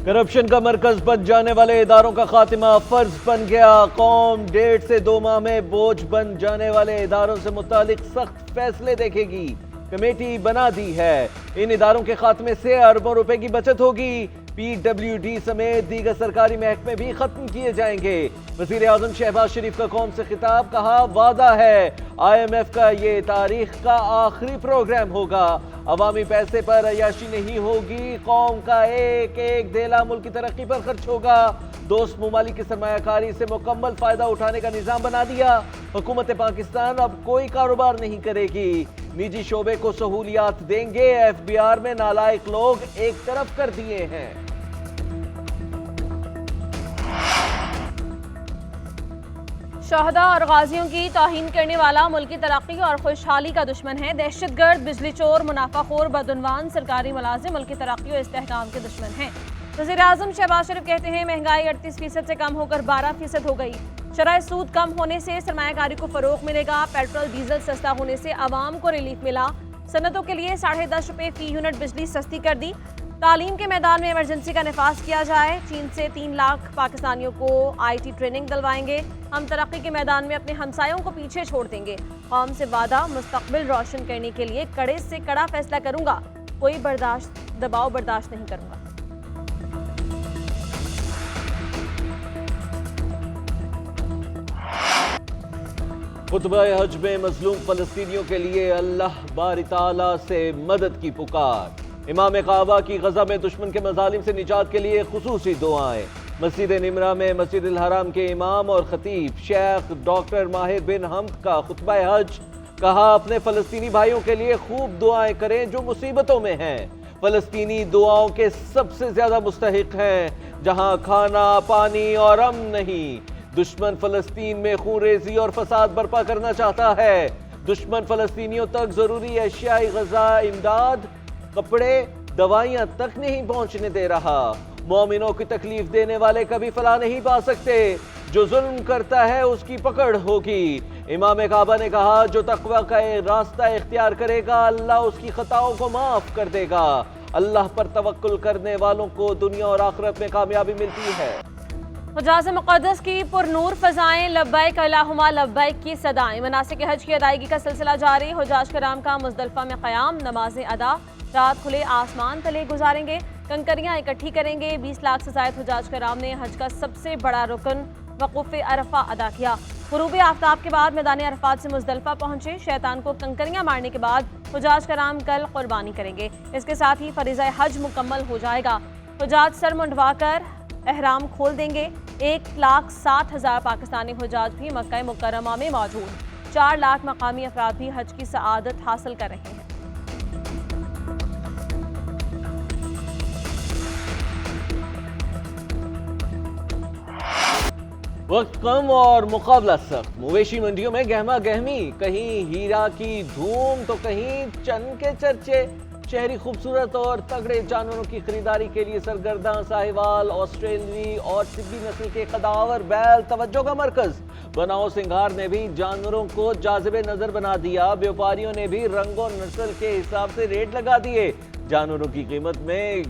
Corruption का मरकज बन जाने वाले इदारों का खात्मा फर्ज बन गया। कौम 1.5 से 2 माह में बोझ बन जाने वाले इदारों से मुतालिक सख्त फैसले देखेगी। कमेटी बना दी है। इन इदारों के खात्मे से अरबों रुपए की बचत होगी। PWD समेत दीगर सरकारी महकमे भी खत्म किए जाएंगे। वजीर आजम शहबाज शरीफ का कौम से खिताब, कहा वादा है IMF का ये तारीख का आखिरी प्रोग्राम होगा। अवामी पैसे पर अयाशी नहीं होगी। कौम का एक एक देला मुल्क की तरक्की पर खर्च होगा। दोस्त मुमालिक की सरमायाकारी से मुकम्मल फायदा उठाने का निजाम बना दिया। हुकूमत पाकिस्तान अब कोई कारोबार नहीं करेगी। निजी शोबे को सहूलियात देंगे। FBR में नालायक लोग एक तरफ कर दिए हैं। शहदा और गाजियों की तौहीन करने वाला मुल्क की तरक्की और खुशहाली का दुश्मन है। दहशतगर्द, बिजली चोर, मुनाफाखोर, बदउनवान सरकारी मुलाजिम मुल्क की तरक्की और इस्तेहकाम के दुश्मन हैं। वज़ीर आज़म शहबाज शरीफ कहते हैं महंगाई 38% से कम होकर 12% हो गई। शरह सूद कम होने से सरमायाकारी को फरोग मिलेगा। पेट्रोल डीजल सस्ता होने से आवाम को रिलीफ मिला। सनतों के लिए 10.5 रुपये फी यूनिट बिजली सस्ती कर दी। तालीम के मैदान में इमरजेंसी का नफाज किया जाए। चीन से 3 लाख पाकिस्तानियों को IT ट्रेनिंग दिलवाएंगे। हम तरक्की के मैदान में अपने हमसायों को पीछे छोड़ देंगे। कौम से वादा, मुस्तकबिल रोशन करने के लिए कड़े से कड़ा फैसला करूंगा। कोई दबाव बर्दाश्त नहीं करूंगा। खुतबा हज में मजलूम फलस्तीनियों के लिए अल्लाह बारी ताला से मदद की पुकार। इमाम काबा की गजा में दुश्मन के मजालिम से निजात के लिए खुसूसी दुआएं। मस्जिद निमरा में मस्जिद अल हराम के इमाम और खतीब शेख डॉक्टर माहिर बिन हमद का खुतबा हज। कहा अपने फलस्तीनी भाइयों के लिए खूब दुआएं करें जो मुसीबतों में हैं। फलस्तीनी दुआओं के सबसे ज्यादा मुस्तहिक हैं जहां खाना, पानी और अमन नहीं। दुश्मन फलस्तीन में खूनरेजी और फसाद बर्पा करना चाहता है। दुश्मन फलस्तीनियों तक जरूरी अशियाई गजा, इमदाद, कपड़े, दवाइयां तक नहीं पहुंचने दे रहा। मोमिनों की तकलीफ देने वाले कभी फलाह नहीं पा सकते। जो जुल्म करता है उसकी पकड़ होगी। इमाम काबा ने कहा जो तकवा का रास्ता इख्तियार करेगा अल्लाह उसकी खताओं को माफ कर देगा। अल्लाह पर तवक्कुल करने वालों को दुनिया और आखिरत में कामयाबी मिलती है। हुजाज मुक़द्दस की पुरनूर फ़ज़ाएं, लब्बैक अल्लाहुम्मा लब्बैक की सदाएं। मनासिक हज की अदायगी का सिलसिला जारी। हुजाज कराम का मुज़दलिफ़ा में क़याम, नमाज़ें अदा, रात खुले आसमान तले गुजारेंगे। कंकरियाँ इकट्ठी करेंगे। 20 लाख से ज़ायद हुजाज कराम ने हज का सबसे बड़ा रुकन वक़ूफ़ अरफ़ा अदा किया। गुरूब आफ्ताब के बाद मैदान अरफ़ात से मुज़दलिफ़ा पहुँचे। शैतान को कंकरियाँ मारने के बाद हुजाज कराम कल कुर्बानी करेंगे। इसके साथ ही फ़रीज़ा हज मुकम्मल हो जाएगा। हुजाज सर मुंडवा कर एहराम खोल देंगे। 1,60,000 पाकिस्तानी हुजाज भी मक्का मुकर्रमा में मौजूद। 4 लाख मकामी अफराद भी हज की सआदत हासिल कर रहे हैं। वक्त कम और मुकाबला सख्त। मवेशी मंडियों में गहमा गहमी, कहीं हीरा की धूम तो कहीं चंद के चर्चे। शहरी खूबसूरत और तगड़े जानवरों की खरीदारी के लिए सरगर्दा साहिवाल, ऑस्ट्रेलियाई और सिब्बी नस्ल के कदावर बैल तवज्जो का मरकज। बनाओ सिंगार ने भी जानवरों को जाज़िबे नजर बना दिया। व्यापारियों ने भी रंगों नस्ल के हिसाब से रेट लगा दिए। जानवरों की कीमत में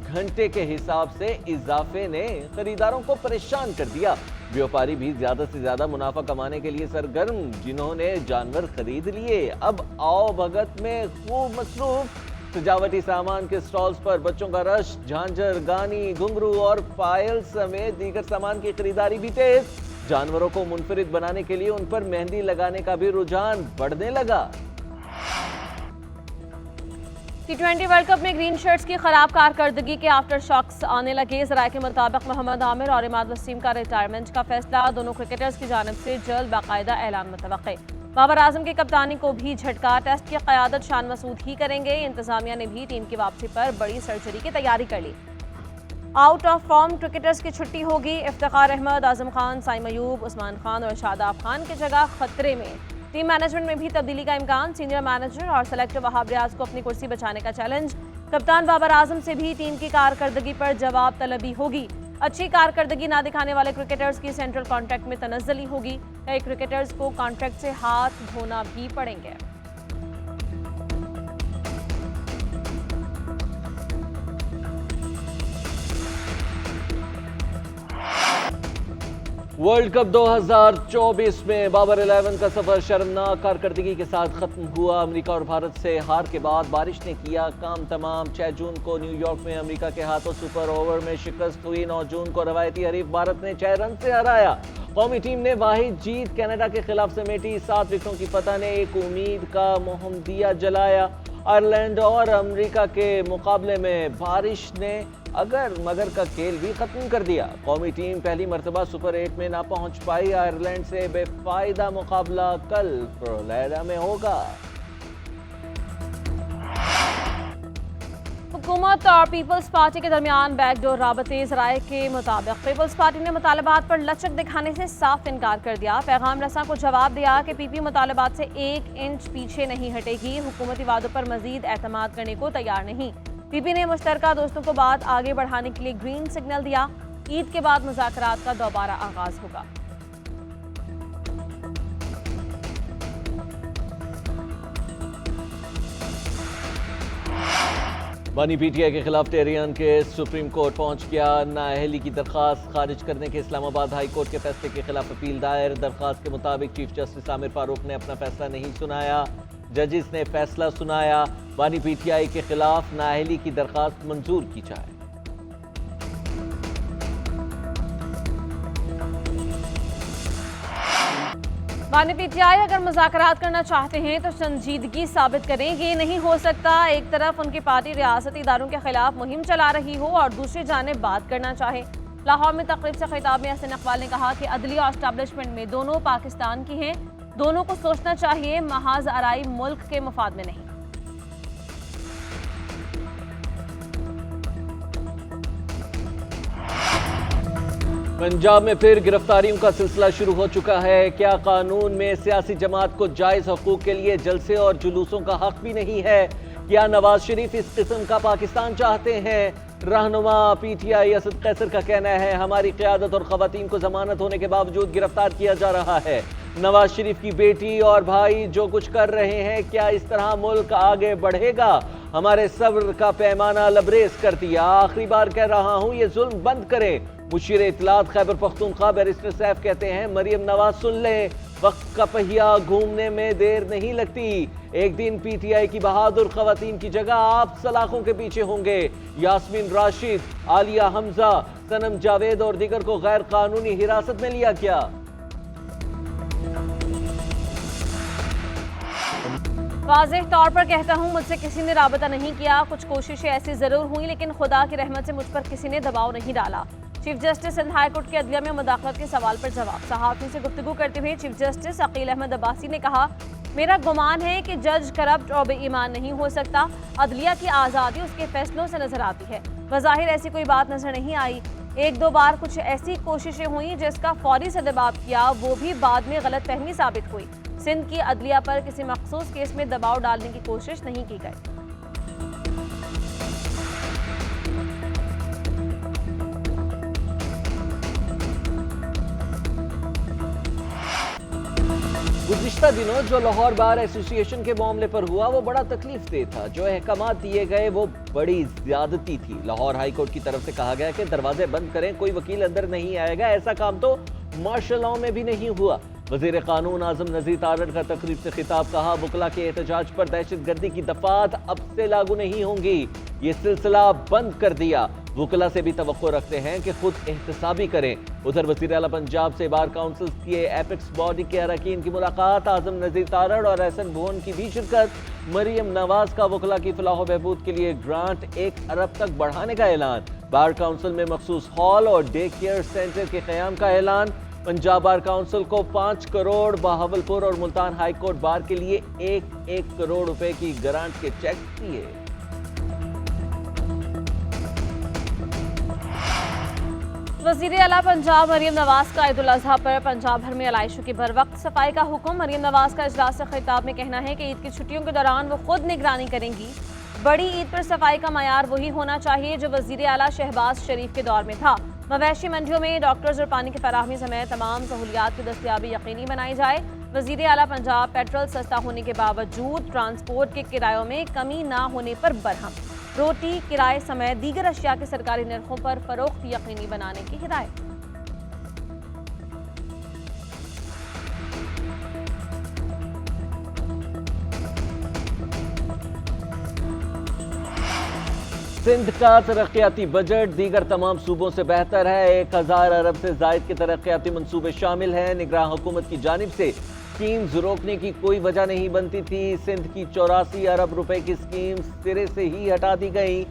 घंटे के हिसाब से इजाफे ने खरीदारों को परेशान कर दिया। व्यापारी भी ज्यादा से ज्यादा मुनाफा कमाने के लिए सरगर्म। जिन्होंने जानवर खरीद लिए अब आओ भगत में खूब मसरूफ। सजावटी सामान के स्टॉल्स पर बच्चों का रश, झांझर, गानी, घुंघरू और पायल समेत दीगर सामान की खरीदारी भी तेज। जानवरों को मुनफरिद बनाने के लिए उन पर मेहंदी लगाने का भी रुझान बढ़ने लगा। T20 वर्ल्ड कप में ग्रीन शर्ट्स की खराब कारकर्दगी के आफ्टर शॉक्स आने लगे। ज़राए के मुताबिक मोहम्मद आमिर और इमाद वसीम का रिटायरमेंट का फैसला दोनों क्रिकेटर्स की जानिब से जल्द बाकायदा ऐलान मुतवक्के। बाबर आजम की कप्तानी को भी झटका। टेस्ट की क़यादत शान मसूद ही करेंगे। इंतजामिया ने भी टीम की वापसी पर बड़ी सर्जरी की तैयारी कर ली। आउट ऑफ फॉर्म क्रिकेटर्स की छुट्टी होगी। इफ्तिखार अहमद, आजम खान, साइम अयूब, उस्मान खान और शादाब खान की जगह खतरे में। टीम मैनेजमेंट में भी तब्दीली का इम्कान। सीनियर मैनेजर और सेलेक्टर वहाब रियाज को अपनी कुर्सी बचाने का चैलेंज। कप्तान बाबर आजम से भी टीम की कारकर्दगी पर जवाब तलबी होगी। अच्छी कारकर्दगी ना दिखाने वाले क्रिकेटर्स की सेंट्रल कॉन्ट्रैक्ट में तनज़्ज़ुली होगी। कई क्रिकेटर्स को कॉन्ट्रैक्ट से हाथ धोना भी पड़ेंगे। वर्ल्ड कप 2024 में बाबर 11 का सफर शर्मनाक कारकर्दगी के साथ खत्म हुआ। अमेरिका और भारत से हार के बाद बारिश ने किया काम तमाम। 6 जून को न्यूयॉर्क में अमेरिका के हाथों सुपर ओवर में शिकस्त हुई। 9 जून को रवायती हरीफ भारत ने 6 रन से हराया। कौमी टीम ने वाहिद जीत कनाडा के खिलाफ समेटी। 7 विकेटों की फतह ने एक उम्मीद का मोहम्मदिया जलाया। आयरलैंड और अमेरिका के मुकाबले में बारिश ने अगर मगर का खेल भी खत्म कर दिया। कौमी टीम पहली मर्तबा सुपर 8 में ना पहुंच पाई। आयरलैंड से बेफायदा मुकाबला कल फ्लोरिडा में होगा। हुकूमत और पीपल्स पार्टी के दरमियान बैकडोर राबते ज़राए के मुताबिक पीपल्स पार्टी ने मुतालबात पर लचक दिखाने से साफ इनकार कर दिया। पैगाम रसा को जवाब दिया कि पीपी मुतालबात से 1 इंच पीछे नहीं हटेगी। हुकूमती वादों पर मजीद एतमाद करने को तैयार नहीं। पीपी ने मुश्तरका दोस्तों को बात आगे बढ़ाने के लिए ग्रीन सिग्नल दिया। ईद के बाद मुज़ाकरात का दोबारा आगाज होगा। बानी पीटीआई के खिलाफ टेहरियान के सुप्रीम कोर्ट पहुंच गया। नाअहली की दरखास्त खारिज करने के इस्लामाबाद हाई कोर्ट के फैसले के खिलाफ अपील दायर। दरखास्त के मुताबिक चीफ जस्टिस आमिर फारूक ने अपना फैसला नहीं सुनाया। जजिस ने फैसला सुनाया। बानी पीटीआई के खिलाफ नाअहली की दरखास्त मंजूर की जाए। बानी पीटीआई अगर मुज़ाकरात करना चाहते हैं तो संजीदगी साबित करें। ये नहीं हो सकता एक तरफ उनकी पार्टी रियासती इदारों के खिलाफ मुहिम चला रही हो और दूसरी जानिब बात करना चाहे। लाहौर में तकरीब से खिताब में हसन इकबाल ने कहा कि अदलिया और एस्टैब्लिशमेंट में दोनों पाकिस्तान की हैं। दोनों को सोचना चाहिए, महाज आराई मुल्क के मफाद में नहीं। पंजाब में फिर गिरफ्तारियों का सिलसिला शुरू हो चुका है। क्या कानून में सियासी जमात को जायज हकूक के लिए जलसे और जुलूसों का हक भी नहीं है? क्या नवाज शरीफ इस किस्म का पाकिस्तान चाहते हैं? रहनुमा पीटीआई असद कैसर का कहना है, हमारी क़यादत और ख़वातीन को जमानत होने के बावजूद गिरफ्तार किया जा रहा है। नवाज शरीफ की बेटी और भाई जो कुछ कर रहे हैं, क्या इस तरह मुल्क आगे बढ़ेगा? हमारे सब्र का पैमाना लबरेज कर दिया। आखिरी बार कह रहा हूं, ये जुल्म बंद करें। मुशीर इत्तलात खैबर पख्तूनख्वा बैरिस्टर सैफ कहते हैं, मरियम नवाज सुन लें, वक्त का पहिया घूमने में देर नहीं लगती। एक दिन पीटीआई की बहादुर खवातीन की जगह आप सलाखों के पीछे होंगे। यास्मीन राशिद, आलिया हमजा, सनम जावेद और दीगर को गैर कानूनी हिरासत में लिया क्या? वाज़ेह तौर पर कहता हूँ, मुझसे किसी ने राबता नहीं किया। कुछ कोशिशें ऐसी जरूर हुई, लेकिन खुदा की रहमत से मुझ पर किसी ने दबाव नहीं डाला। Chief justice Sindh high court के अदलिया में मुदाखलत के सवाल पर जवाब। सहाफ़ी से गुफ्तगू करते हुए चीफ जस्टिस अकील अहमद अब्बासी ने कहा, मेरा गुमान है कि जज करप्ट और बेईमान नहीं हो सकता। अदलिया की आज़ादी उसके फैसलों से नजर आती है। बज़ाहिर ऐसी कोई बात नजर नहीं आई। 1-2 बार कुछ ऐसी कोशिशें हुई जिसका फौरी सदबाब किया, वो भी बाद में गलत फहमी साबित हुई। सिंध की अदलिया पर किसी मखसूस केस में दबाव डालने की कोशिश नहीं की गई। गुज़िश्ता दिनों जो लाहौर बार एसोसिएशन के मामले पर हुआ, वो बड़ा तकलीफ दे था। जो अहकामात दिए गए वो बड़ी ज्यादती थी। लाहौर हाई कोर्ट की तरफ से कहा गया कि दरवाजे बंद करें, कोई वकील अंदर नहीं आएगा। ऐसा काम तो मार्शल लॉ में भी नहीं हुआ। वज़ीर कानून आज़म नज़ीर तारड़ का तकरीब से खिताब, कहा वकला के एहतजाज पर दहशतगर्दी की दफात अब से लागू नहीं होंगी। ये सिलसिला बंद कर दिया। वकला से भी तवक्को रखते हैं कि खुद एहतसाबी करें। उधर वज़ीर आला पंजाब से बार काउंसिल के एपेक्स बॉडी के अरकान की मुलाकात, आज़म नज़ीर तारड़ और एहसन भुवन की भी शिरकत। मरियम नवाज का वकला की फलाह व बहबूद के लिए ग्रांट 1 अरब तक बढ़ाने का ऐलान। बार काउंसिल में मखसूस हॉल और डे केयर सेंटर के क़याम का ऐलान। पंजाब बार काउंसिल को 5 करोड़, बहावलपुर और मुल्तान हाई कोर्ट बार के लिए 1-1 करोड़ रुपए की ग्रांट के चेक दिए। वज़ीर आला पंजाब मरियम नवाज का ईद उल अज़हा पर पंजाब भर में आलाइशों की बरवक्त सफाई का हुक्म। मरियम नवाज का इजलास से खिताब में कहना है कि ईद की छुट्टियों के दौरान वो खुद निगरानी करेंगी। बड़ी ईद पर सफाई का मयार वही होना चाहिए जो वज़ीर आला शहबाज शरीफ के दौर में था। मवेशी मंडियों में डॉक्टर्स और पानी की फराहमी समेत तमाम सहूलियात की दस्तयाबी यकीनी बनाई जाए। वज़ीर आला पंजाब पेट्रोल सस्ता होने के बावजूद ट्रांसपोर्ट के किरायों में कमी ना होने पर बरहम। रोटी, किराए समेत दीगर अशिया के सरकारी नरखों पर फरोख्त यकीनी बनाने की हिदायत। सिंध का तरक्याती बजट दीगर तमाम सूबों से बेहतर है। 1000 अरब से जायद के तरक्याती मंसूबे शामिल हैं। निगरान हुकूमत की जानिब से स्कीम्स रोकने की कोई वजह नहीं बनती थी। सिंध की 84 अरब रुपए की स्कीम सिरे से ही हटा दी गई।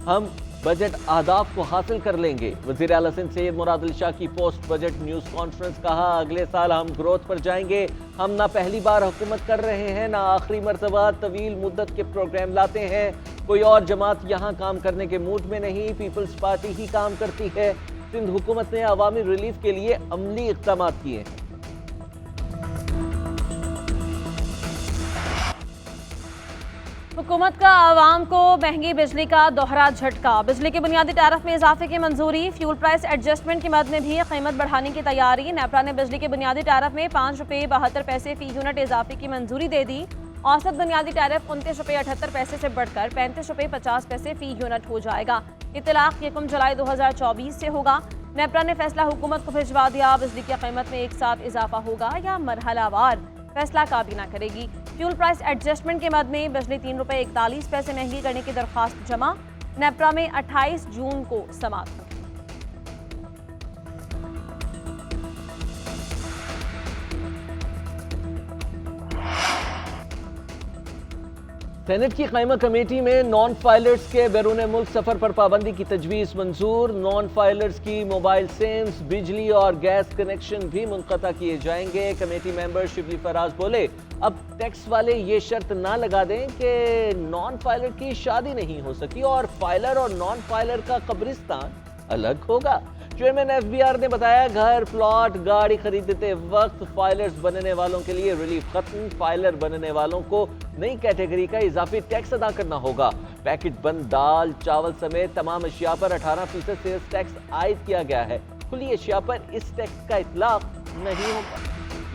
हम बजट अहदाफ को हासिल कर लेंगे। वज़ीर आला सिंध सैयद मुराद अली शाह की पोस्ट बजट न्यूज़ कॉन्फ्रेंस। कहा, अगले साल हम ग्रोथ पर जाएंगे। हम ना पहली बार हुकूमत कर रहे हैं, ना आखिरी मरतबा तवील मुद्दत के प्रोग्राम लाते हैं। कोई और जमात यहाँ काम करने के मूड में नहीं, पीपल्स पार्टी ही काम करती है। सिंध हुकूमत ने अवामी रिलीफ के लिए अमली इक़दाम किए हैं। हुकूमत का आवाम को महंगी बिजली का दोहरा झटका। बिजली के बुनियादी टैरिफ में इजाफे की मंजूरी। फ्यूल प्राइस एडजस्टमेंट की मद में भी कीमत बढ़ाने की तैयारी। नेपरा ने बिजली के बुनियादी टैरिफ में 5 रुपये 72 पैसे फी यूनिट इजाफे की मंजूरी दे दी। औसत बुनियादी टैरिफ 29 रुपये 78 पैसे से बढ़कर 35 रुपये 50 पैसे फी यूनिट हो जाएगा। इतलाक 1 जुलाई 2024 से होगा। नेपरा ने फैसला हुकूमत को भिजवा दिया। बिजली की कीमत में एक साथ इजाफा होगा या मरहलावार, फैसला काबीना करेगी। फ्यूल प्राइस एडजस्टमेंट के मद में बिजली 3 रुपये 41 पैसे महंगी करने की दरख्वास्त जमा। नेपरा में 28 जून को समाप्त। सेनेट की क़ायमा कमेटी में नॉन फाइलर्स के बैरून मुल्क सफर पर पाबंदी की तजवीज़ मंजूर। नॉन फाइलर्स की मोबाइल सिम्स, बिजली और गैस कनेक्शन भी मुनक़ता किए जाएंगे। कमेटी मेंबर शिबली फराज बोले, अब टैक्स वाले ये शर्त ना लगा दें कि नॉन फाइलर की शादी नहीं हो सकी और फाइलर और नॉन फाइलर का कब्रिस्तान अलग होगा। चेयरमैन FBR ने बताया, घर, प्लॉट, गाड़ी खरीदते वक्त फाइलर्स बनने वालों के लिए रिलीफ खत्म। फाइलर बनने वालों को नई कैटेगरी का इजाफी टैक्स अदा करना होगा। पैकेट बंद दाल, चावल समेत तमाम अशिया पर 18% सेल्स टैक्स आयद किया गया है। खुली अशिया पर इस टैक्स का इतलाक नहीं होगा।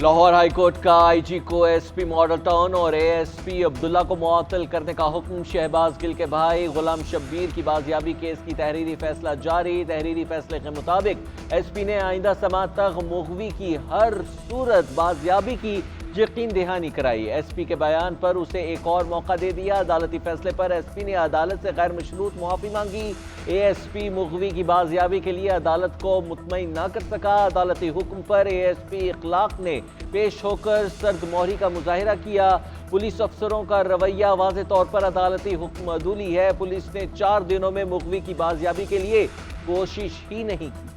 लाहौर हाई कोर्ट का IG को SP मॉडल टाउन और ASP अब्दुल्ला को मुअत्तल करने का हुक्म। शहबाज गिल के भाई गुलाम शब्बीर की बाजियाबी केस की तहरीरी फैसला जारी। तहरीरी फैसले के मुताबिक SP ने आइंदा समात तक मुग़वी की हर सूरत बाजियाबी की यकीन दहानी कराई। SP के बयान पर उसे एक और मौका दे दिया। अदालती फैसले पर SP ने अदालत से गैर मशरूत मुआफ़ी मांगी। ASP मुग़वी की बाजियाबी के लिए अदालत को मुतमईन ना कर सका। अदालती हुक्म पर ASP इखलाक ने पेश होकर सर्द मोहरी का मुजाहिरा किया। पुलिस अफसरों का रवैया वाज़ेह तौर पर अदालती हुक्म अदूली है। पुलिस ने 4 दिनों में मुग़वी की बाजियाबी के लिए कोशिश ही नहीं की।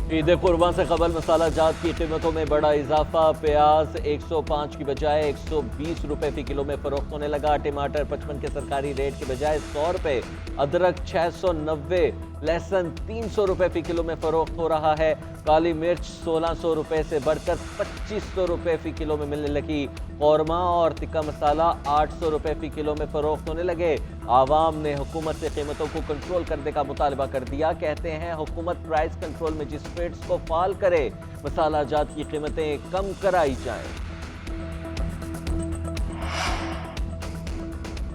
ईद कुर्बान से कबल मसाला जात की कीमतों में बड़ा इजाफा। प्याज 105 की बजाय 120 रुपए फी किलो में फरोख्त होने लगा। टमाटर 55 के सरकारी रेट की बजाय 100 रुपए, अदरक 690, लहसुन 300 रुपए फी किलो में फरोख्त हो रहा है। काली मिर्च 1600 रुपए से बढ़कर 2500 रुपए फी किलो में मिलने लगी। कौरमा और तिक्का मसाला 800 रुपए फी किलो में फरोख्त होने लगे। आवाम ने हुकूमत से कीमतों को कंट्रोल करने का मुतालबा कर दिया। कहते हैं हुकूमत प्राइस कंट्रोल मजिस्ट्रेट्स को फाल करे, मसाला जात की कीमतें कम कराई जाएं।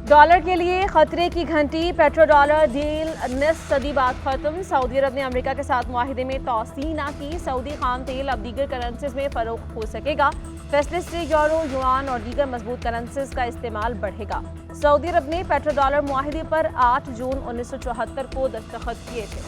डॉलर के लिए खतरे की घंटी। पेट्रो डॉलर डील निस्फ सदी बाद खत्म। सऊदी अरब ने अमेरिका के साथ मुआहिदे में तौसीह ना की। सऊदी खाम तेल अब दीगर करेंसीज में फरोख्त हो सकेगा। फैसले से यूरो, युआन और दीगर मजबूत करेंसीज का इस्तेमाल बढ़ेगा। सऊदी अरब ने पेट्रो डॉलर मुआहिदे पर 8 जून 1974 को दस्तखत किए थे।